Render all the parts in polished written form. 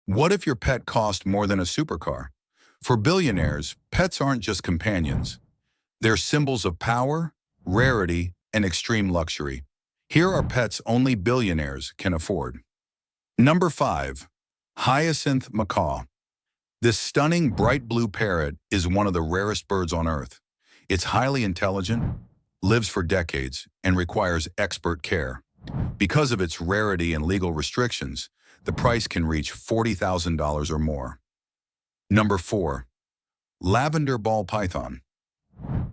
What if your pet cost more than a supercar? For billionaires, pets aren't just companions. They're symbols of power, rarity, and extreme luxury. Here are pets only billionaires can afford. Number 5. Hyacinth Macaw. This stunning bright blue parrot is one of the rarest birds on Earth. It's highly intelligent, lives for decades, and requires expert care. Because of its rarity and legal restrictions, the price can reach $40,000 or more. Number 4. Lavender Ball Python.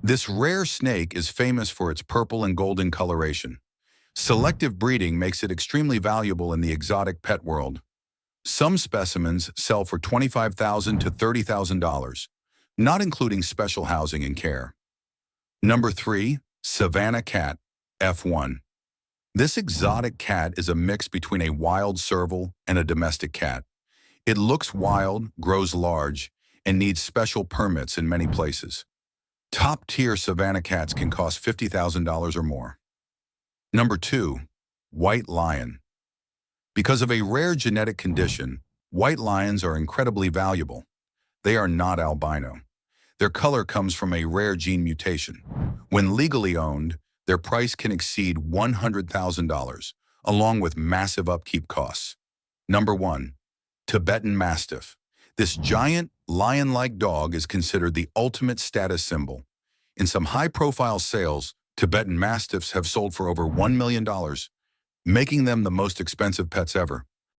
This rare snake is famous for its purple and golden coloration. Selective breeding makes it extremely valuable in the exotic pet world. Some specimens sell for $25,000 to $30,000, not including special housing and care. Number 3. Savannah Cat, F1. This exotic cat is a mix between a wild serval and a domestic cat. It looks wild, grows large, and needs special permits in many places. Top-tier Savannah cats can cost $50,000 or more. Number 2. White lion. Because of a rare genetic condition, white lions are incredibly valuable. They are not albino. Their color comes from a rare gene mutation. When legally owned, their price can exceed $100,000, along with massive upkeep costs. Number 1. Tibetan Mastiff. This giant, lion-like dog is considered the ultimate status symbol. In some high-profile sales, Tibetan Mastiffs have sold for over $1 million, making them the most expensive pets ever.